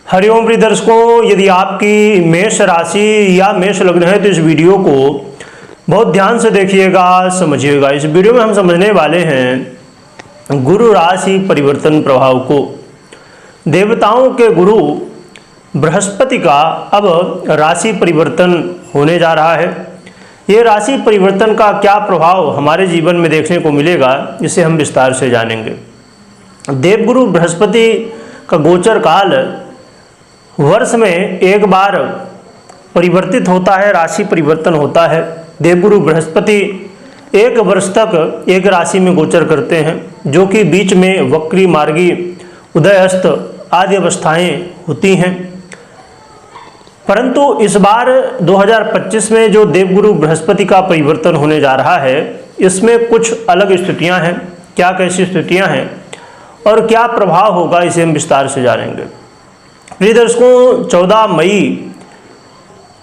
हरिओम प्रिय दर्शकों, यदि आपकी मेष राशि या मेष लग्न है तो इस वीडियो को बहुत ध्यान से देखिएगा, समझिएगा। इस वीडियो में हम समझने वाले हैं गुरु राशि परिवर्तन प्रभाव को। देवताओं के गुरु बृहस्पति का अब राशि परिवर्तन होने जा रहा है। ये राशि परिवर्तन का क्या प्रभाव हमारे जीवन में देखने को मिलेगा, इसे हम विस्तार से जानेंगे। देवगुरु बृहस्पति का गोचर काल वर्ष में एक बार परिवर्तित होता है, राशि परिवर्तन होता है। देवगुरु बृहस्पति एक वर्ष तक एक राशि में गोचर करते हैं, जो कि बीच में वक्री, मार्गी, उदयस्त आदि अवस्थाएं होती हैं। परंतु इस बार 2025 में जो देवगुरु बृहस्पति का परिवर्तन होने जा रहा है, इसमें कुछ अलग स्थितियां हैं। क्या कैसी स्थितियां हैं और क्या प्रभाव होगा, इसे हम विस्तार से जानेंगे। प्रिय दर्शकों, 14 मई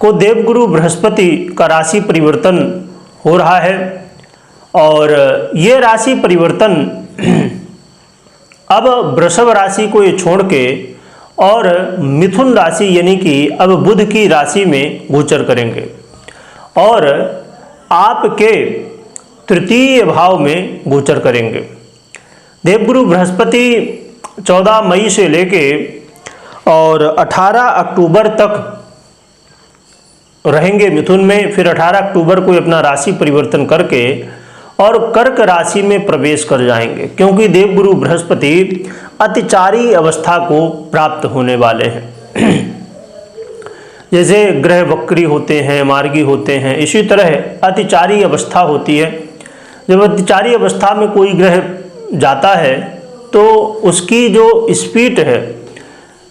को देवगुरु बृहस्पति का राशि परिवर्तन हो रहा है और ये राशि परिवर्तन अब वृषभ राशि को ये छोड़ के और मिथुन राशि यानी कि अब बुध की राशि में गोचर करेंगे और आपके तृतीय भाव में गोचर करेंगे। देवगुरु बृहस्पति 14 मई से लेके और 18 अक्टूबर तक रहेंगे मिथुन में, फिर 18 अक्टूबर को अपना राशि परिवर्तन करके और कर्क राशि में प्रवेश कर जाएंगे, क्योंकि देवगुरु बृहस्पति अतिचारी अवस्था को प्राप्त होने वाले हैं। जैसे ग्रह वक्री होते हैं, मार्गी होते हैं, इसी तरह अतिचारी अवस्था होती है। जब अतिचारी अवस्था में कोई ग्रह जाता है तो उसकी जो स्पीड है,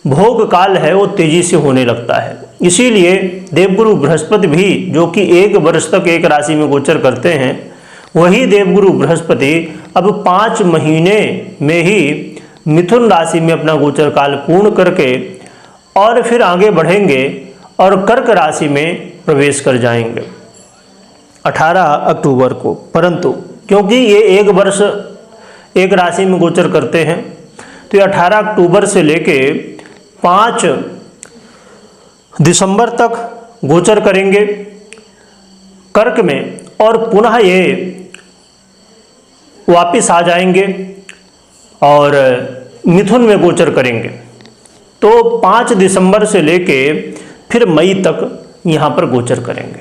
भोग काल है, वो तेजी से होने लगता है। इसीलिए देवगुरु बृहस्पति भी, जो कि एक वर्ष तक एक राशि में गोचर करते हैं, वही देवगुरु बृहस्पति अब 5 महीने में ही मिथुन राशि में अपना गोचर काल पूर्ण करके और फिर आगे बढ़ेंगे और कर्क राशि में प्रवेश कर जाएंगे 18 अक्टूबर को। परंतु क्योंकि ये एक वर्ष एक राशि में गोचर करते हैं, तो ये 18 अक्टूबर से लेके 5 दिसंबर तक गोचर करेंगे कर्क में और पुनः ये वापिस आ जाएंगे और मिथुन में गोचर करेंगे। तो 5 दिसंबर से लेके फिर मई तक यहाँ पर गोचर करेंगे,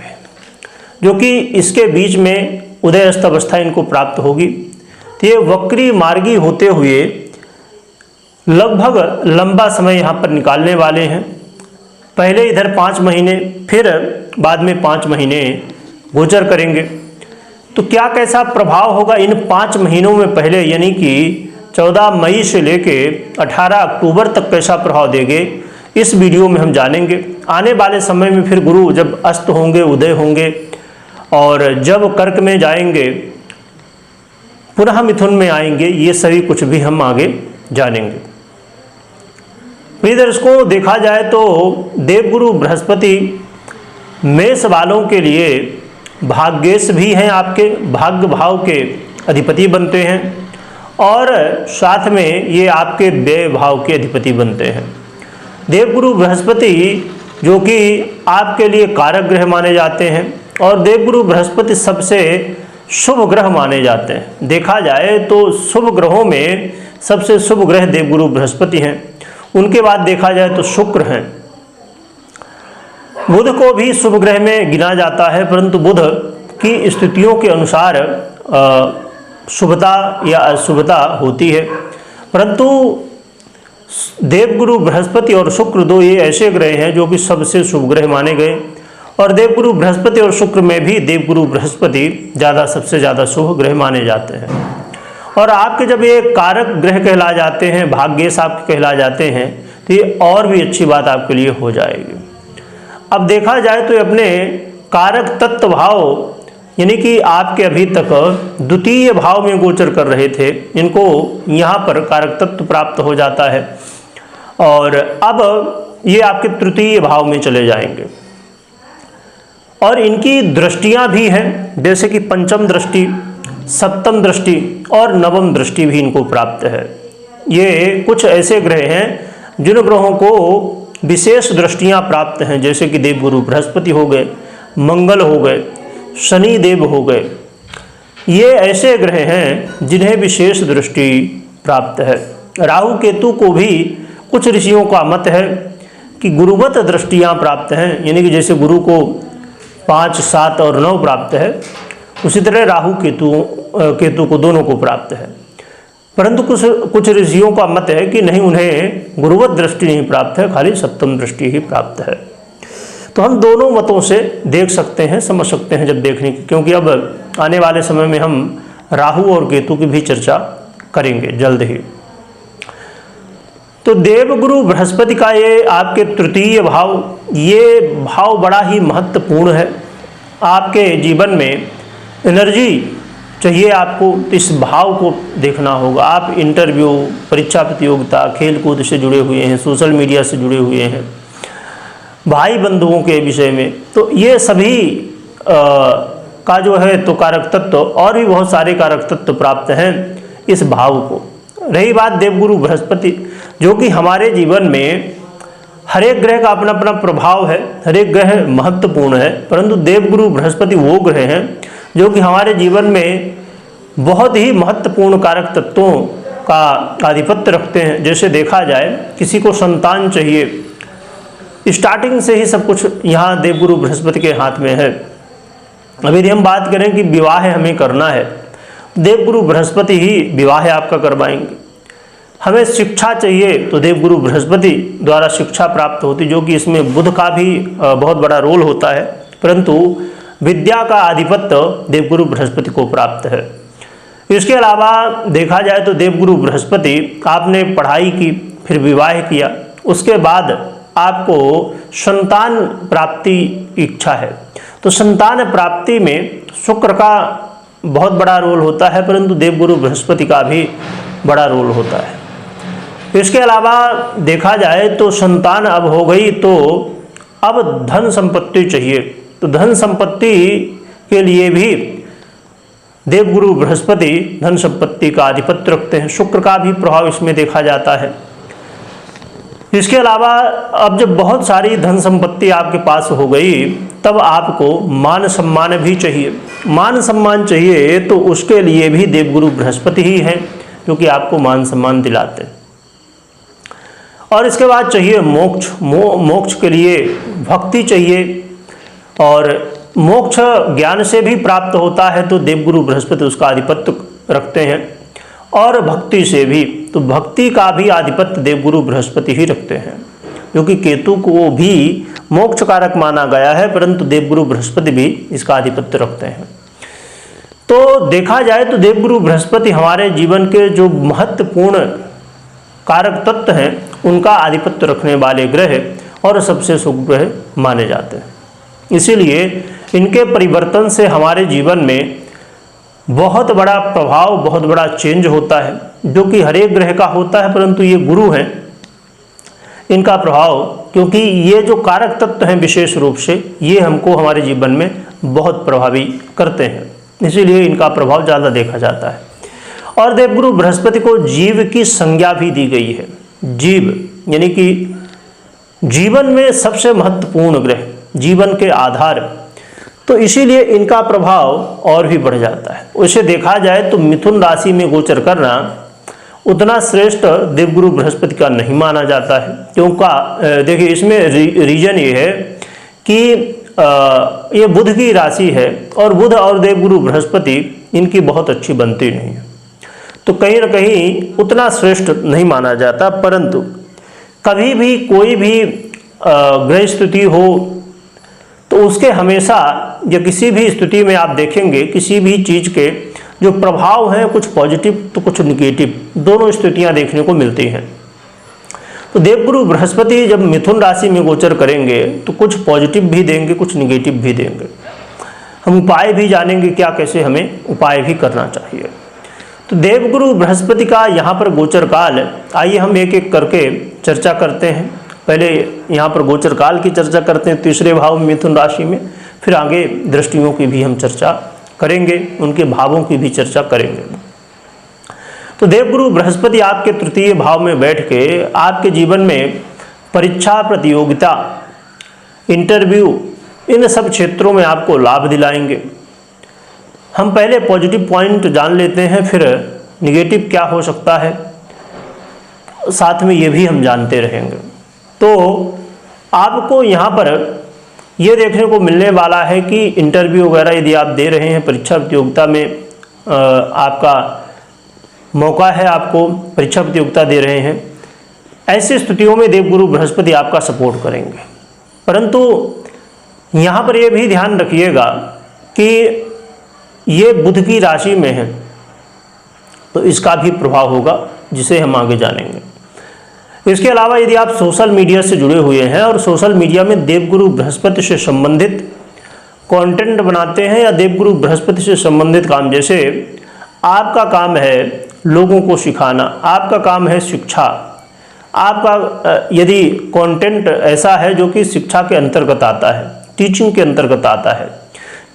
जो कि इसके बीच में उदयस्त अवस्था इनको प्राप्त होगी। तो ये वक्री मार्गी होते हुए लगभग लंबा समय यहाँ पर निकालने वाले हैं। पहले इधर 5 महीने, फिर बाद में 5 महीने गोचर करेंगे। तो क्या कैसा प्रभाव होगा इन 5 महीनों में पहले, यानी कि 14 मई से लेके 18 अक्टूबर तक कैसा प्रभाव देंगे, इस वीडियो में हम जानेंगे। आने वाले समय में फिर गुरु जब अस्त होंगे, उदय होंगे और जब कर्क में जाएंगे, पुनः मिथुन में आएंगे, ये सभी कुछ भी हम आगे जानेंगे। प्रिय दर्शकों, देखा जाए तो देवगुरु बृहस्पति मेष वालों के लिए भाग्येश भी हैं, आपके भाग्य भाव के अधिपति बनते हैं और साथ में ये आपके व्यय भाव के अधिपति बनते हैं। देवगुरु बृहस्पति जो कि आपके लिए कारक ग्रह माने जाते हैं और देवगुरु बृहस्पति सबसे शुभ ग्रह माने जाते हैं। देखा जाए तो शुभ ग्रहों में सबसे शुभ ग्रह देवगुरु बृहस्पति हैं। उनके बाद देखा जाए तो शुक्र हैं। बुध को भी शुभ ग्रह में गिना जाता है, परंतु बुध की स्थितियों के अनुसार शुभता या अशुभता होती है। परंतु देवगुरु बृहस्पति और शुक्र दो ये ऐसे ग्रह हैं जो कि सबसे शुभ ग्रह माने गए और देवगुरु बृहस्पति और शुक्र में भी देवगुरु बृहस्पति सबसे ज़्यादा शुभ ग्रह माने जाते हैं। और आपके जब ये कारक ग्रह कहला जाते हैं, भाग्येश आपके कहला जाते हैं, तो ये और भी अच्छी बात आपके लिए हो जाएगी। अब देखा जाए तो अपने कारक तत्व भाव, यानी कि आपके अभी तक द्वितीय भाव में गोचर कर रहे थे, इनको यहाँ पर कारक तत्व प्राप्त हो जाता है और अब ये आपके तृतीय भाव में चले जाएंगे और इनकी दृष्टियाँ भी हैं, जैसे कि पंचम दृष्टि, सप्तम दृष्टि और नवम दृष्टि भी इनको प्राप्त है। ये कुछ ऐसे ग्रह हैं जिन ग्रहों को विशेष दृष्टियां प्राप्त हैं, जैसे कि देवगुरु बृहस्पति हो गए, मंगल हो गए, शनि देव हो गए। ये ऐसे ग्रह हैं जिन्हें विशेष दृष्टि प्राप्त है। राहु केतु को भी कुछ ऋषियों का मत है कि गुरुवत दृष्टियां प्राप्त हैं, यानी कि जैसे गुरु को 5, 7 और 9 प्राप्त है, उसी तरह राहु केतु को दोनों को प्राप्त है। परंतु कुछ ऋषियों का मत है कि नहीं, उन्हें गुरुवत दृष्टि नहीं प्राप्त है, खाली सप्तम दृष्टि ही प्राप्त है। तो हम दोनों मतों से देख सकते हैं, समझ सकते हैं जब देखने की, क्योंकि अब आने वाले समय में हम राहु और केतु की भी चर्चा करेंगे जल्द ही। तो देवगुरु बृहस्पति का ये आपके तृतीय भाव, ये भाव बड़ा ही महत्वपूर्ण है। आपके जीवन में एनर्जी चाहिए आपको, तो इस भाव को देखना होगा। आप इंटरव्यू, परीक्षा प्रतियोगिता, खेल कूद से जुड़े हुए हैं, सोशल मीडिया से जुड़े हुए हैं, भाई बंधुओं के विषय में, तो ये सभी का जो है तो कारक तत्व और भी बहुत सारे कारक तत्व प्राप्त हैं इस भाव को। रही बात देवगुरु बृहस्पति, जो कि हमारे जीवन में हर एक ग्रह का अपना अपना प्रभाव है, हर एक ग्रह महत्वपूर्ण है, परंतु देवगुरु बृहस्पति वो ग्रह हैं जो कि हमारे जीवन में बहुत ही महत्वपूर्ण कारक तत्वों का आधिपत्य रखते हैं। जैसे देखा जाए, किसी को संतान चाहिए, स्टार्टिंग से ही सब कुछ यहाँ देवगुरु बृहस्पति के हाथ में है। अभी यदि हम बात करें कि विवाह हमें करना है, देवगुरु बृहस्पति ही विवाह आपका करवाएंगे। हमें शिक्षा चाहिए तो देवगुरु बृहस्पति द्वारा शिक्षा प्राप्त होती, जो कि इसमें बुध का भी बहुत बड़ा रोल होता है, परंतु विद्या का आधिपत्य देवगुरु बृहस्पति को प्राप्त है। इसके अलावा देखा जाए तो देवगुरु बृहस्पति, आपने पढ़ाई की, फिर विवाह किया, उसके बाद आपको संतान प्राप्ति की इच्छा है, तो संतान प्राप्ति में शुक्र का बहुत बड़ा रोल होता है, परंतु देवगुरु बृहस्पति का भी बड़ा रोल होता है। इसके अलावा देखा जाए तो संतान अब हो गई, तो अब धन संपत्ति चाहिए, तो धन संपत्ति के लिए भी देवगुरु बृहस्पति धन संपत्ति का आधिपत्य रखते हैं। शुक्र का भी प्रभाव इसमें देखा जाता है। इसके अलावा अब जब बहुत सारी धन संपत्ति आपके पास हो गई, तब आपको मान सम्मान भी चाहिए। मान सम्मान चाहिए तो उसके लिए भी देवगुरु बृहस्पति ही हैं, क्योंकि आपको मान सम्मान दिलाते हैं। और इसके बाद चाहिए मोक्ष। मोक्ष के लिए भक्ति चाहिए, और मोक्ष ज्ञान से भी प्राप्त होता है, तो देवगुरु बृहस्पति उसका आधिपत्य रखते हैं, और भक्ति से भी, तो भक्ति का भी आधिपत्य देवगुरु बृहस्पति ही रखते हैं, क्योंकि केतु को भी मोक्ष कारक माना गया है, परंतु देवगुरु बृहस्पति भी इसका आधिपत्य रखते हैं। तो देखा जाए तो देवगुरु बृहस्पति हमारे जीवन के जो महत्वपूर्ण कारक तत्व हैं उनका आधिपत्य रखने वाले ग्रह और सबसे शुभ ग्रह माने जाते हैं। इसीलिए इनके परिवर्तन से हमारे जीवन में बहुत बड़ा प्रभाव, बहुत बड़ा चेंज होता है, जो कि हर एक ग्रह का होता है, परंतु ये गुरु हैं, इनका प्रभाव, क्योंकि ये जो कारक तत्व हैं विशेष रूप से, ये हमको हमारे जीवन में बहुत प्रभावी करते हैं, इसीलिए इनका प्रभाव ज़्यादा देखा जाता है। और देवगुरु बृहस्पति को जीव की संज्ञा भी दी गई है। जीव यानी कि जीवन में सबसे महत्वपूर्ण ग्रह, जीवन के आधार, तो इसीलिए इनका प्रभाव और भी बढ़ जाता है। उसे देखा जाए तो मिथुन राशि में गोचर करना उतना श्रेष्ठ देवगुरु बृहस्पति का नहीं माना जाता है, क्योंकि देखिए इसमें रीजन ये है कि ये बुध की राशि है, और बुध और देवगुरु बृहस्पति इनकी बहुत अच्छी बनती नहीं है, तो कहीं ना कहीं उतना श्रेष्ठ नहीं माना जाता। परंतु कभी भी कोई भी ग्रह स्थिति हो तो उसके हमेशा, या किसी भी स्थिति में आप देखेंगे किसी भी चीज़ के जो प्रभाव हैं, कुछ पॉजिटिव तो कुछ निगेटिव, दोनों स्थितियां देखने को मिलती हैं। तो देवगुरु बृहस्पति जब मिथुन राशि में गोचर करेंगे तो कुछ पॉजिटिव भी देंगे, कुछ निगेटिव भी देंगे। हम उपाय भी जानेंगे क्या, कैसे हमें उपाय भी करना चाहिए। तो देवगुरु बृहस्पति का यहाँ पर गोचर काल, आइए हम एक एक करके चर्चा करते हैं। पहले यहाँ पर गोचर काल की चर्चा करते हैं, तीसरे भाव में मिथुन राशि में, फिर आगे दृष्टियों की भी हम चर्चा करेंगे, उनके भावों की भी चर्चा करेंगे। तो देवगुरु बृहस्पति आपके तृतीय भाव में बैठ के आपके जीवन में परीक्षा, प्रतियोगिता, इंटरव्यू, इन सब क्षेत्रों में आपको लाभ दिलाएंगे। हम पहले पॉजिटिव पॉइंट जान लेते हैं, फिर निगेटिव क्या हो सकता है, साथ में ये भी हम जानते रहेंगे। तो आपको यहाँ पर ये देखने को मिलने वाला है कि इंटरव्यू वगैरह यदि आप दे रहे हैं, परीक्षा प्रतियोगिता में आपका मौका है, आपको परीक्षा प्रतियोगिता दे रहे हैं, ऐसी स्थितियों में देवगुरु बृहस्पति आपका सपोर्ट करेंगे। परंतु यहाँ पर यह भी ध्यान रखिएगा कि ये बुध की राशि में है, तो इसका भी प्रभाव होगा, जिसे हम आगे जानेंगे। इसके अलावा यदि आप सोशल मीडिया से जुड़े हुए हैं और सोशल मीडिया में देवगुरु बृहस्पति से संबंधित कंटेंट बनाते हैं या देवगुरु बृहस्पति से संबंधित काम, जैसे आपका काम है लोगों को सिखाना, आपका काम है शिक्षा, आपका यदि कंटेंट ऐसा है जो कि शिक्षा के अंतर्गत आता है, टीचिंग के अंतर्गत आता है,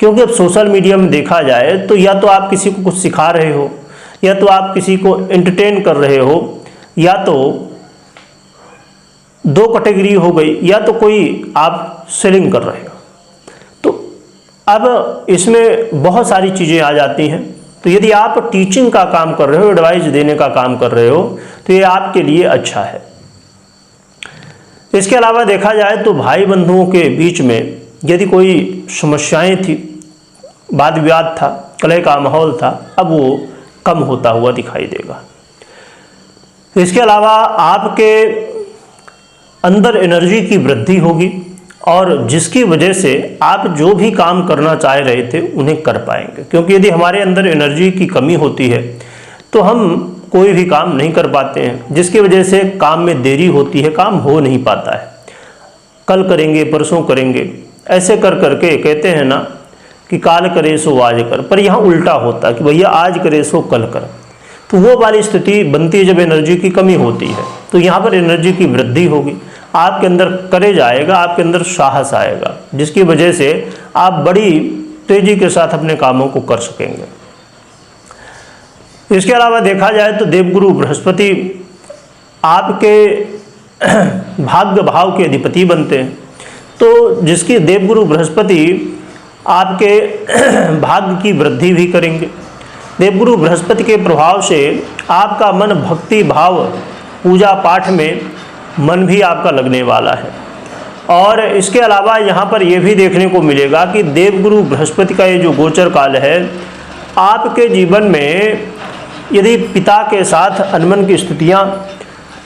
क्योंकि अब सोशल मीडिया में देखा जाए तो या तो आप किसी को कुछ सिखा रहे हो, या तो आप किसी को एंटरटेन कर रहे हो, या तो दो कैटेगरी हो गई, या तो कोई आप सेलिंग कर रहे हो। तो अब इसमें बहुत सारी चीज़ें आ जाती हैं। तो यदि आप टीचिंग का काम कर रहे हो, एडवाइस देने का काम कर रहे हो, तो ये आपके लिए अच्छा है। इसके अलावा देखा जाए तो भाई बंधुओं के बीच में यदि कोई समस्याएं थी, वाद विवाद था, कलह का माहौल था, अब वो कम होता हुआ दिखाई देगा। इसके अलावा आपके अंदर एनर्जी की वृद्धि होगी और जिसकी वजह से आप जो भी काम करना चाह रहे थे उन्हें कर पाएंगे, क्योंकि यदि हमारे अंदर एनर्जी की कमी होती है तो हम कोई भी काम नहीं कर पाते हैं, जिसकी वजह से काम में देरी होती है, काम हो नहीं पाता है। कल करेंगे, परसों करेंगे, ऐसे कर करके कहते हैं ना कि काल करे सो आज कर, पर यहाँ उल्टा होता है कि भैया आज करे सो कल कर। तो वो वाली स्थिति बनती है जब एनर्जी की कमी होती है। तो यहाँ पर एनर्जी की वृद्धि होगी, आपके अंदर करेज आएगा, आपके अंदर साहस आएगा, जिसकी वजह से आप बड़ी तेजी के साथ अपने कामों को कर सकेंगे। इसके अलावा देखा जाए तो देवगुरु बृहस्पति आपके भाग्य भाव के अधिपति बनते हैं। तो जिसकी देवगुरु बृहस्पति आपके भाग्य की वृद्धि भी करेंगे। देवगुरु बृहस्पति के प्रभाव से आपका मन भक्ति भाव, पूजा पाठ में मन भी आपका लगने वाला है। और इसके अलावा यहाँ पर यह भी देखने को मिलेगा कि देवगुरु बृहस्पति का ये जो गोचर काल है, आपके जीवन में यदि पिता के साथ अनबन की स्थितियाँ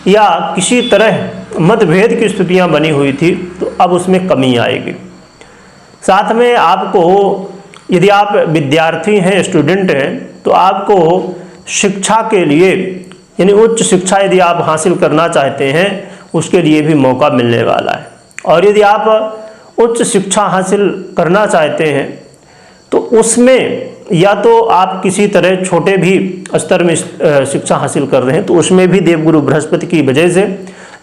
या किसी तरह मतभेद की स्थितियाँ बनी हुई थी, तो अब उसमें कमी आएगी। साथ में आपको यदि आप विद्यार्थी हैं, स्टूडेंट हैं, तो आपको शिक्षा के लिए यानी उच्च शिक्षा यदि आप हासिल करना चाहते हैं, उसके लिए भी मौका मिलने वाला है। और यदि आप उच्च शिक्षा हासिल करना चाहते हैं तो उसमें या तो आप किसी तरह छोटे भी स्तर में शिक्षा हासिल कर रहे हैं, तो उसमें भी देवगुरु बृहस्पति की वजह से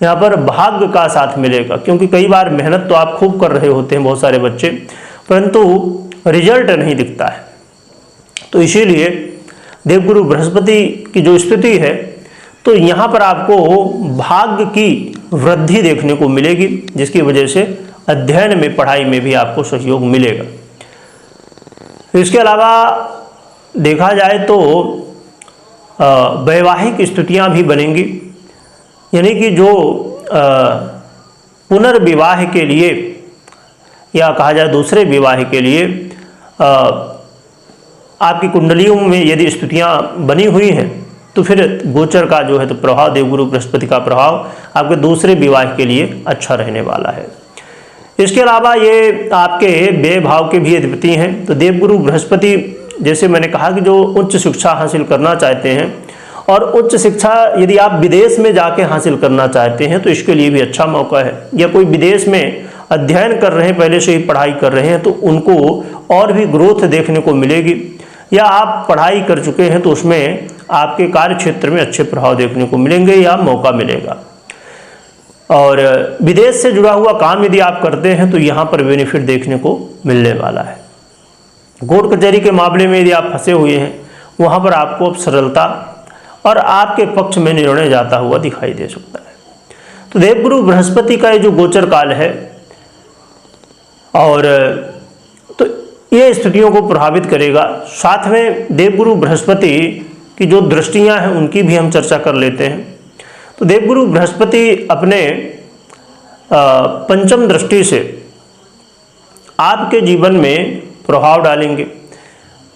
यहाँ पर भाग्य का साथ मिलेगा। क्योंकि कई बार मेहनत तो आप खूब कर रहे होते हैं, बहुत सारे बच्चे, परंतु रिजल्ट नहीं दिखता है। तो इसीलिए देवगुरु बृहस्पति की जो स्थिति है, तो यहाँ पर आपको भाग्य की वृद्धि देखने को मिलेगी, जिसकी वजह से अध्ययन में, पढ़ाई में भी आपको सहयोग मिलेगा। इसके अलावा देखा जाए तो वैवाहिक स्थितियाँ भी बनेंगी, यानी कि जो पुनर्विवाह के लिए या कहा जाए दूसरे विवाह के लिए आपकी कुंडलियों में यदि स्थितियाँ बनी हुई हैं, तो फिर गोचर का जो है तो प्रभाव, देवगुरु बृहस्पति का प्रभाव आपके दूसरे विवाह के लिए अच्छा रहने वाला है। इसके अलावा ये आपके व्यय भाव के भी अधिपति हैं। तो देवगुरु बृहस्पति, जैसे मैंने कहा कि जो उच्च शिक्षा हासिल करना चाहते हैं और उच्च शिक्षा यदि आप विदेश में जाके हासिल करना चाहते हैं, तो इसके लिए भी अच्छा मौका है। या कोई विदेश में अध्ययन कर रहे हैं, पहले से ही पढ़ाई कर रहे हैं, तो उनको और भी ग्रोथ देखने को मिलेगी। या आप पढ़ाई कर चुके हैं तो उसमें आपके कार्य क्षेत्र में अच्छे प्रभाव देखने को मिलेंगे या मौका मिलेगा। और विदेश से जुड़ा हुआ काम यदि आप करते हैं तो यहाँ पर बेनिफिट देखने को मिलने वाला है। कोर्ट कचहरी के मामले में यदि आप फंसे हुए हैं, वहाँ पर आपको अब सरलता और आपके पक्ष में निर्णय जाता हुआ दिखाई दे सकता है। तो देवगुरु बृहस्पति का ये जो गोचर काल है, और तो ये स्थितियों को प्रभावित करेगा। साथ में देवगुरु बृहस्पति की जो दृष्टियां हैं उनकी भी हम चर्चा कर लेते हैं। तो देवगुरु बृहस्पति अपने पंचम दृष्टि से आपके जीवन में प्रभाव डालेंगे,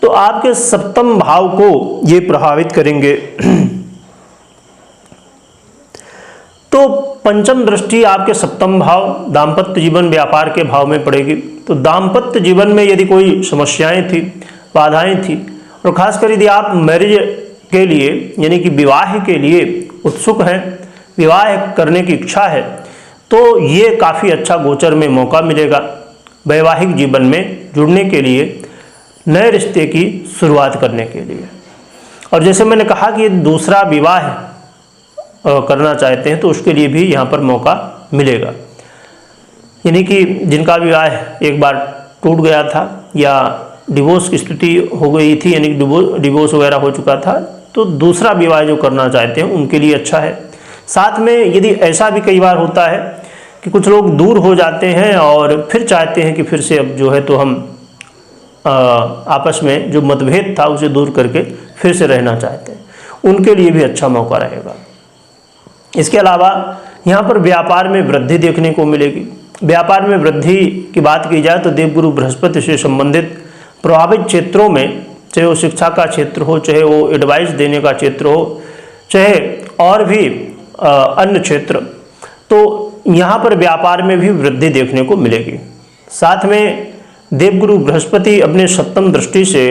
तो आपके सप्तम भाव को ये प्रभावित करेंगे। तो पंचम दृष्टि आपके सप्तम भाव दाम्पत्य जीवन व्यापार के भाव में पड़ेगी। तो दाम्पत्य जीवन में यदि कोई समस्याएं थी, बाधाएं थी, और खासकर यदि आप मैरिज के लिए यानी कि विवाह के लिए उत्सुक हैं, विवाह करने की इच्छा है, तो ये काफ़ी अच्छा गोचर में मौका मिलेगा वैवाहिक जीवन में जुड़ने के लिए, नए रिश्ते की शुरुआत करने के लिए। और जैसे मैंने कहा कि दूसरा विवाह करना चाहते हैं तो उसके लिए भी यहाँ पर मौका मिलेगा। यानी कि जिनका विवाह एक बार टूट गया था या डिवोर्स की स्थिति हो गई थी, यानी कि डिवोर्स वगैरह हो चुका था, तो दूसरा विवाह जो करना चाहते हैं उनके लिए अच्छा है। साथ में यदि ऐसा भी कई बार होता है कि कुछ लोग दूर हो जाते हैं और फिर चाहते हैं कि फिर से अब जो है तो हम आपस में जो मतभेद था उसे दूर करके फिर से रहना चाहते हैं, उनके लिए भी अच्छा मौका रहेगा। इसके अलावा यहाँ पर व्यापार में वृद्धि देखने को मिलेगी। व्यापार में वृद्धि की बात की जाए तो देवगुरु बृहस्पति से संबंधित प्रभावित क्षेत्रों में, चाहे वो शिक्षा का क्षेत्र हो, चाहे वो एडवाइस देने का क्षेत्र हो, चाहे और भी अन्य क्षेत्र, तो यहाँ पर व्यापार में भी वृद्धि देखने को मिलेगी। साथ में देवगुरु बृहस्पति अपने सप्तम दृष्टि से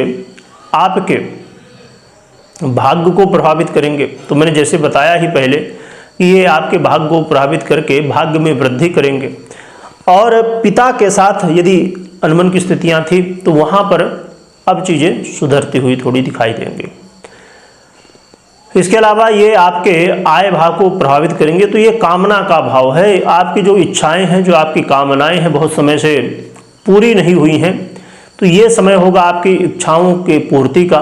आपके भाग्य को प्रभावित करेंगे। तो मैंने जैसे बताया ही पहले कि ये आपके भाग्य को प्रभावित करके भाग्य में वृद्धि करेंगे। और पिता के साथ यदि अनबन की स्थितियां थी तो वहाँ पर अब चीज़ें सुधरती हुई थोड़ी दिखाई देंगी। इसके अलावा ये आपके आय भाव को प्रभावित करेंगे। तो ये कामना का भाव है। आपकी जो इच्छाएं हैं, जो आपकी कामनाएं हैं, बहुत समय से पूरी नहीं हुई हैं, तो ये समय होगा आपकी इच्छाओं की पूर्ति का,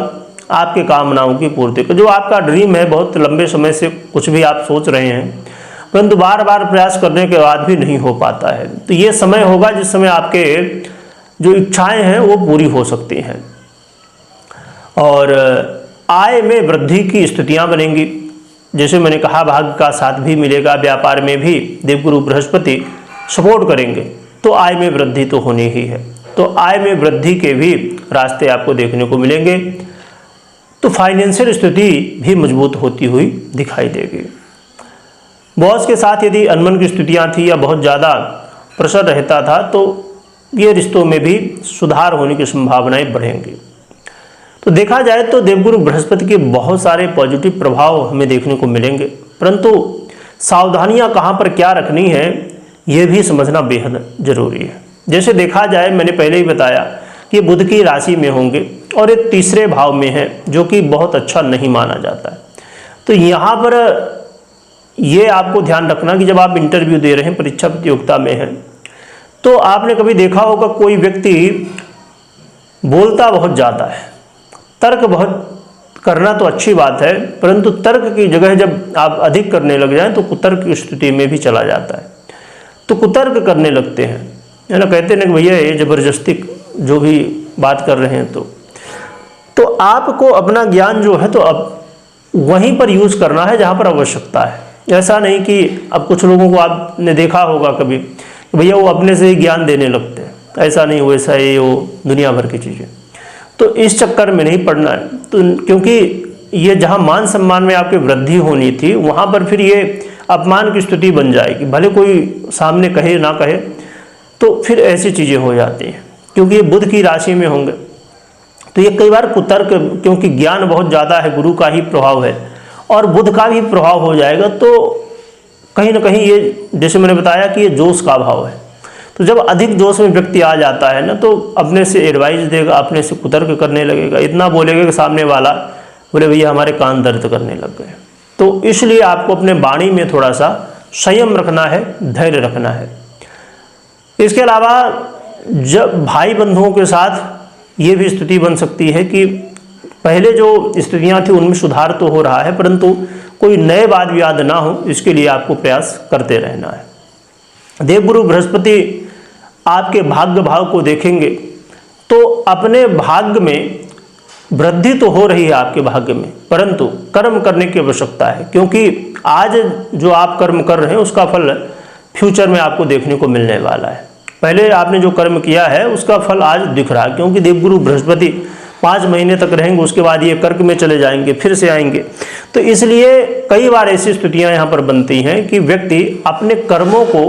आपके कामनाओं की पूर्ति का। जो आपका ड्रीम है, बहुत लंबे समय से कुछ भी आप सोच रहे हैं परंतु बार बार प्रयास करने के बाद भी नहीं हो पाता है, तो ये समय होगा जिस समय आपके जो इच्छाएं हैं वो पूरी हो सकती हैं। और आय में वृद्धि की स्थितियां बनेंगी। जैसे मैंने कहा, भाग्य का साथ भी मिलेगा। व्यापार में भी देवगुरु बृहस्पति सपोर्ट करेंगे, तो आय में वृद्धि तो होनी ही है। तो आय में वृद्धि के भी रास्ते आपको देखने को मिलेंगे। तो फाइनेंशियल स्थिति भी मजबूत होती हुई दिखाई देगी। बॉस के साथ यदि अनबन की स्थितियां थी या बहुत ज़्यादा प्रेशर रहता था, तो ये रिश्तों में भी सुधार होने की संभावनाएं बढ़ेंगी। तो देखा जाए तो देवगुरु बृहस्पति के बहुत सारे पॉजिटिव प्रभाव हमें देखने को मिलेंगे, परंतु सावधानियां कहाँ पर क्या रखनी है ये भी समझना बेहद जरूरी है। जैसे देखा जाए, मैंने पहले ही बताया कि बुध की राशि में होंगे और ये तीसरे भाव में है, जो कि बहुत अच्छा नहीं माना जाता है। तो यहाँ पर ये आपको ध्यान रखना कि जब आप इंटरव्यू दे रहे हैं, परीक्षा प्रतियोगिता में हैं, तो आपने कभी देखा होगा कोई व्यक्ति बोलता बहुत ज़्यादा है, तर्क बहुत करना तो अच्छी बात है, परंतु तर्क की जगह जब आप अधिक करने लग जाएं तो कुतर्क की स्थिति में भी चला जाता है। तो कुतर्क करने लगते हैं, है ना, कहते हैं कि भैया ये जबरदस्ती जो भी बात कर रहे हैं। तो आपको अपना ज्ञान जो है तो अब वहीं पर यूज़ करना है जहाँ पर आवश्यकता है। ऐसा नहीं कि अब कुछ लोगों को आपने देखा होगा कभी भैया वो अपने से ही ज्ञान देने लगते हैं, ऐसा नहीं, वैसा ये वो दुनिया भर की चीज़ें। तो इस चक्कर में नहीं पड़ना है। तो क्योंकि ये जहाँ मान सम्मान में आपकी वृद्धि होनी थी, वहाँ पर फिर ये अपमान की स्थिति बन जाएगी। भले कोई सामने कहे ना कहे, तो फिर ऐसी चीज़ें हो जाती हैं। क्योंकि ये बुध की राशि में होंगे, तो ये कई बार कुतर्क, क्योंकि ज्ञान बहुत ज़्यादा है, गुरु का ही प्रभाव है और बुध का भी प्रभाव हो जाएगा, तो कहीं ना कहीं ये, जैसे मैंने बताया कि ये जोश का भाव है। तो जब अधिक जोश में व्यक्ति आ जाता है ना, तो अपने से एडवाइस देगा, अपने से कुतर्क करने लगेगा, इतना बोलेगा कि सामने वाला बोले भैया हमारे कान दर्द करने लग गए। तो इसलिए आपको अपने वाणी में थोड़ा सा संयम रखना है, धैर्य रखना है। इसके अलावा जब भाई बंधुओं के साथ ये भी स्थिति बन सकती है कि पहले जो स्थितियां थी उनमें सुधार तो हो रहा है, परंतु कोई नए वाद विवाद ना हो, इसके लिए आपको प्रयास करते रहना है। देवगुरु बृहस्पति आपके भाग्य भाव को देखेंगे तो अपने भाग्य में वृद्धि तो हो रही है आपके भाग्य में, परंतु कर्म करने की आवश्यकता है, क्योंकि आज जो आप कर्म कर रहे हैं उसका फल फ्यूचर में आपको देखने को मिलने वाला है। पहले आपने जो कर्म किया है उसका फल आज दिख रहा है, क्योंकि देवगुरु बृहस्पति 5 महीने तक रहेंगे, उसके बाद ये कर्क में चले जाएंगे, फिर से आएंगे। तो इसलिए कई बार ऐसी स्थितियां यहाँ पर बनती हैं कि व्यक्ति अपने कर्मों को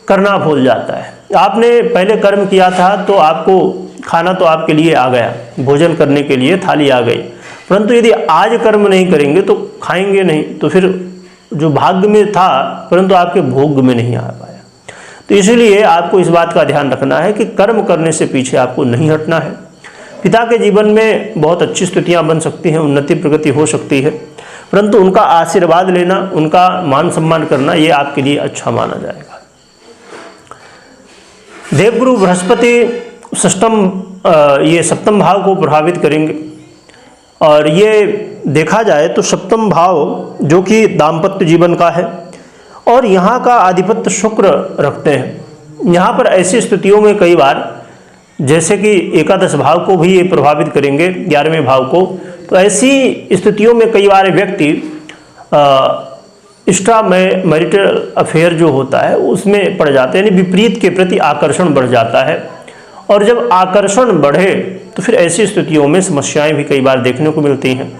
करना भूल जाता है। आपने पहले कर्म किया था तो आपको खाना तो आपके लिए आ गया, भोजन करने के लिए थाली आ गई, परंतु यदि आज कर्म नहीं करेंगे तो खाएंगे नहीं, तो फिर जो भाग्य में था परंतु आपके भोग में नहीं आ पाया। तो इसीलिए आपको इस बात का ध्यान रखना है कि कर्म करने से पीछे आपको नहीं हटना है। पिता के जीवन में बहुत अच्छी स्थितियां बन सकती हैं, उन्नति प्रगति हो सकती है, परंतु उनका आशीर्वाद लेना, उनका मान सम्मान करना, ये आपके लिए अच्छा माना जाएगा। देवगुरु बृहस्पति ये सप्तम भाव को प्रभावित करेंगे, और ये देखा जाए तो सप्तम भाव जो कि दाम्पत्य जीवन का है और यहाँ का आधिपत्य शुक्र रखते हैं। यहाँ पर ऐसी स्थितियों में कई बार, जैसे कि एकादश भाव को भी ये प्रभावित करेंगे, 11वें भाव को, तो ऐसी स्थितियों में कई बार व्यक्ति एक्स्ट्रा मैरिटल अफेयर जो होता है उसमें पड़ जाते हैं, यानी विपरीत के प्रति आकर्षण बढ़ जाता है, और जब आकर्षण बढ़े तो फिर ऐसी स्थितियों में समस्याएं भी कई बार देखने को मिलती हैं।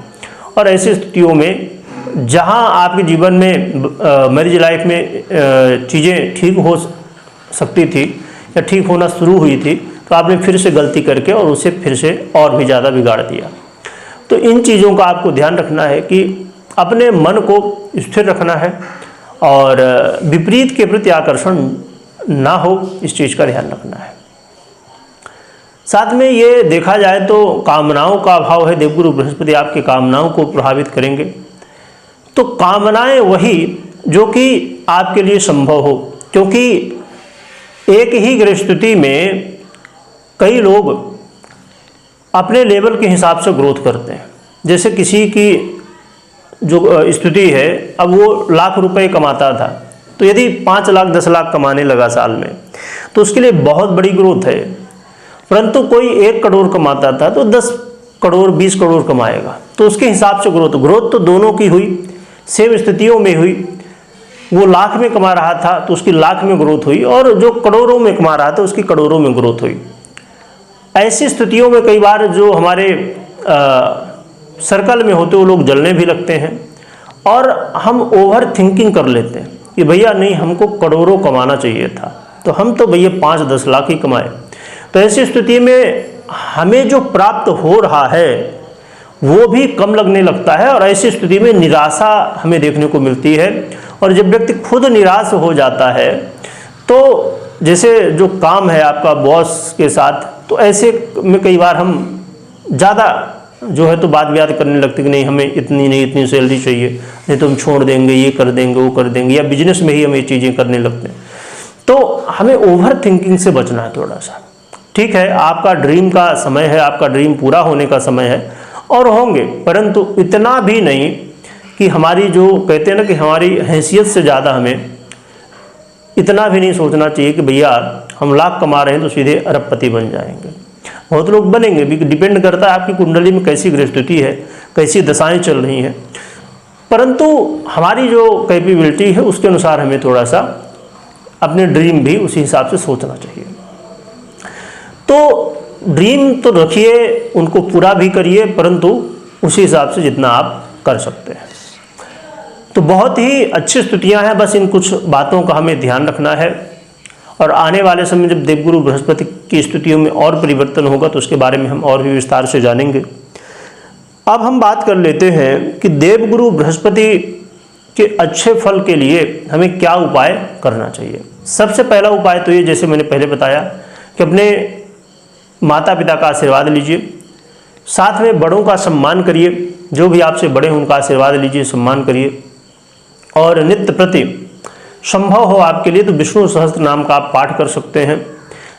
और ऐसी स्थितियों में जहां आपके जीवन में मैरिज लाइफ में चीज़ें ठीक हो सकती थी या ठीक होना शुरू हुई थी, तो आपने फिर से गलती करके और उसे फिर से और भी ज़्यादा बिगाड़ दिया। तो इन चीज़ों का आपको ध्यान रखना है कि अपने मन को स्थिर रखना है और विपरीत के प्रति आकर्षण ना हो, इस चीज़ का ध्यान रखना है। साथ में ये देखा जाए तो कामनाओं का अभाव है, देवगुरु बृहस्पति आपकी कामनाओं को प्रभावित करेंगे। तो कामनाएं वही जो कि आपके लिए संभव हो, क्योंकि एक ही गृहस्थिति में कई लोग अपने लेवल के हिसाब से ग्रोथ करते हैं। जैसे किसी की जो स्थिति है, अब वो लाख रुपए कमाता था, तो यदि 5 लाख 10 लाख कमाने लगा साल में, तो उसके लिए बहुत बड़ी ग्रोथ है। परंतु कोई 1 करोड़ कमाता था तो 10 करोड़ 20 करोड़ कमाएगा, तो उसके हिसाब से ग्रोथ तो दोनों की हुई, सेम स्थितियों में हुई। वो लाख में कमा रहा था तो उसकी लाख में ग्रोथ हुई, और जो करोड़ों में कमा रहा था उसकी करोड़ों में ग्रोथ हुई। ऐसी स्थितियों में कई बार जो हमारे सर्कल में होते वो लोग जलने भी लगते हैं, और हम ओवर थिंकिंग कर लेते हैं कि भैया नहीं, हमको करोड़ों कमाना चाहिए था, तो हम तो भैया 5-10 लाख ही कमाए। तो ऐसी स्थिति में हमें जो प्राप्त हो रहा है वो भी कम लगने लगता है, और ऐसी स्थिति में निराशा हमें देखने को मिलती है। और जब व्यक्ति खुद निराश हो जाता है, तो जैसे जो काम है आपका बॉस के साथ, तो ऐसे में कई बार हम ज़्यादा जो है तो बात विवाद करने लगते कि नहीं, हमें इतनी नहीं इतनी सैलरी चाहिए, नहीं तो हम छोड़ देंगे, ये कर देंगे वो कर देंगे, या बिजनेस में ही हम ये चीज़ें करने लगते हैं। तो हमें ओवर थिंकिंग से बचना है थोड़ा सा। ठीक है, आपका ड्रीम का समय है, आपका ड्रीम पूरा होने का समय है, और होंगे, परंतु इतना भी नहीं कि हमारी जो कहते हैं ना कि हमारी हैसियत से ज़्यादा हमें इतना भी नहीं सोचना चाहिए कि भैया हम लाख कमा रहे हैं तो सीधे अरबपति बन जाएंगे। बहुत लोग बनेंगे भी, डिपेंड करता है आपकी कुंडली में कैसी गृहस्थिति है, कैसी दशाएं चल रही हैं, परंतु हमारी जो कैपेबिलिटी है उसके अनुसार हमें थोड़ा सा अपने ड्रीम भी उसी हिसाब से सोचना चाहिए। तो ड्रीम तो रखिए, उनको पूरा भी करिए, परंतु उसी हिसाब से जितना आप कर सकते हैं। तो बहुत ही अच्छी स्थितियां हैं, बस इन कुछ बातों का हमें ध्यान रखना है। और आने वाले समय जब देवगुरु बृहस्पति की स्थितियों में और परिवर्तन होगा तो उसके बारे में हम और भी विस्तार से जानेंगे। अब हम बात कर लेते हैं कि देवगुरु बृहस्पति के अच्छे फल के लिए हमें क्या उपाय करना चाहिए। सबसे पहला उपाय तो ये, जैसे मैंने पहले बताया, कि अपने माता पिता का आशीर्वाद लीजिए, साथ में बड़ों का सम्मान करिए, जो भी आपसे बड़े हैं उनका आशीर्वाद लीजिए, सम्मान करिए, और नित्य प्रति संभव हो आपके लिए तो विष्णु सहस्त्र नाम का आप पाठ कर सकते हैं,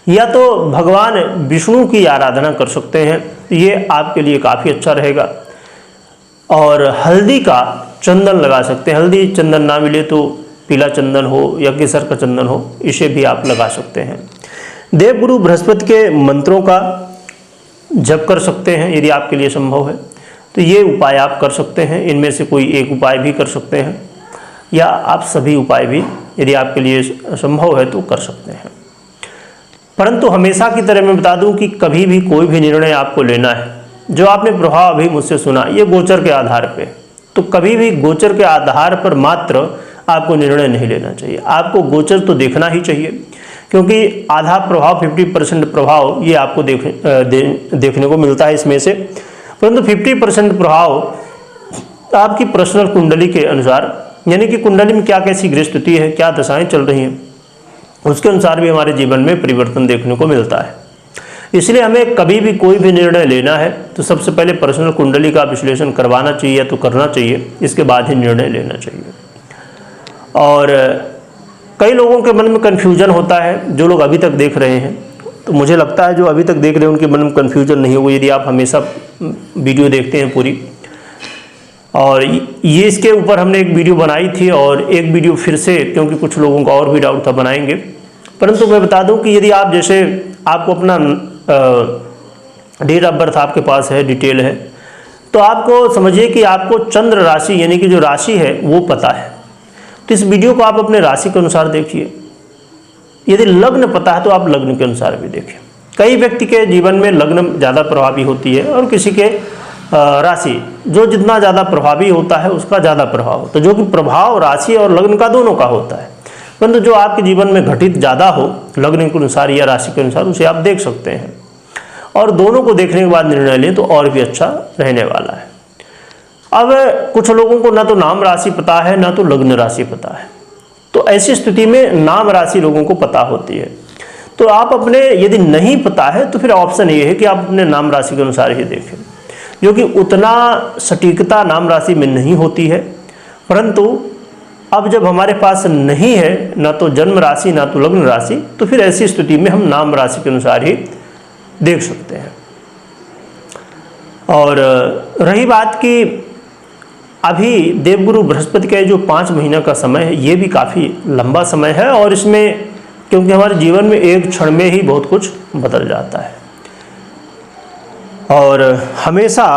या तो भगवान विष्णु की आराधना कर सकते हैं, ये आपके लिए काफ़ी अच्छा रहेगा। और हल्दी का चंदन लगा सकते हैं। हल्दी चंदन ना मिले तो पीला चंदन हो या केसर का चंदन हो, इसे भी आप लगा सकते हैं। देवगुरु बृहस्पति के मंत्रों का जप कर सकते हैं यदि आपके लिए संभव है तो ये उपाय आप कर सकते हैं। इनमें से कोई एक उपाय भी कर सकते हैं या आप सभी उपाय भी यदि आपके लिए संभव है तो कर सकते हैं। परंतु हमेशा की तरह मैं बता दूं कि कभी भी कोई भी निर्णय आपको लेना है, जो आपने प्रभाव अभी मुझसे सुना ये गोचर के आधार पे, तो कभी भी गोचर के आधार पर मात्र आपको निर्णय नहीं लेना चाहिए। आपको गोचर तो देखना ही चाहिए, क्योंकि आधा प्रभाव 50% प्रभाव ये आपको देखने को मिलता है इसमें से, परंतु 50% प्रभाव आपकी पर्सनल कुंडली के अनुसार, यानी कि कुंडली में क्या कैसी गृह स्थिति है, क्या दशाएं चल रही हैं, उसके अनुसार भी हमारे जीवन में परिवर्तन देखने को मिलता है। इसलिए हमें कभी भी कोई भी निर्णय लेना है तो सबसे पहले पर्सनल कुंडली का विश्लेषण करवाना चाहिए या तो करना चाहिए, इसके बाद ही निर्णय लेना चाहिए। और कई लोगों के मन में कन्फ्यूजन होता है, जो लोग अभी तक देख रहे हैं, तो मुझे लगता है जो अभी तक देख रहे हैं उनके मन में कन्फ्यूजन नहीं होगा यदि आप हमेशा वीडियो देखते हैं पूरी। और ये इसके ऊपर हमने एक वीडियो बनाई थी और एक वीडियो फिर से, क्योंकि कुछ लोगों का और भी डाउट था, बनाएंगे। परंतु मैं बता दूं कि यदि आप जैसे आपको अपना डेट ऑफ बर्थ आपके पास है, डिटेल है, तो आपको समझिए कि आपको चंद्र राशि यानी कि जो राशि है वो पता है, तो इस वीडियो को आप अपने राशि के अनुसार देखिए। यदि लग्न पता है तो आप लग्न के अनुसार भी देखिए। कई व्यक्ति के जीवन में लग्न ज़्यादा प्रभावी होती है और किसी के राशि, जो जितना ज़्यादा प्रभावी होता है उसका ज़्यादा प्रभाव होता है, जो कि प्रभाव राशि और लग्न का दोनों का होता है। परंतु जो आपके जीवन में घटित ज़्यादा हो लग्न के अनुसार या राशि के अनुसार, उसे आप देख सकते हैं और दोनों को देखने के बाद निर्णय लें तो और भी अच्छा रहने वाला है। अब कुछ लोगों को ना तो नाम राशि पता है ना तो लग्न राशि पता है, तो ऐसी स्थिति में नाम राशि लोगों को पता होती है। तो आप अपने, यदि नहीं पता है तो फिर ऑप्शन ये है कि आप अपने नाम राशि के अनुसार ही देखें, जो कि उतना सटीकता नाम राशि में नहीं होती है। परंतु अब जब हमारे पास नहीं है ना तो जन्म राशि ना तो लग्न राशि, तो फिर ऐसी स्थिति में हम नाम राशि के अनुसार ही देख सकते हैं। और रही बात कि अभी देवगुरु बृहस्पति का जो 5 महीना का समय है, ये भी काफ़ी लंबा समय है और इसमें क्योंकि हमारे जीवन में एक क्षण में ही बहुत कुछ बदल जाता है। और हमेशा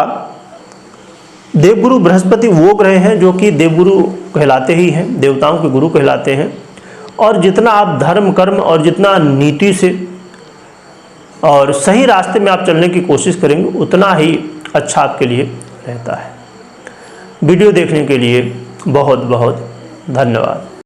देवगुरु बृहस्पति वो ग्रह हैं जो कि देवगुरु कहलाते ही हैं, देवताओं के गुरु कहलाते हैं। और जितना आप धर्म कर्म और जितना नीति से और सही रास्ते में आप चलने की कोशिश करेंगे उतना ही अच्छा आपके लिए रहता है। वीडियो देखने के लिए बहुत बहुत धन्यवाद।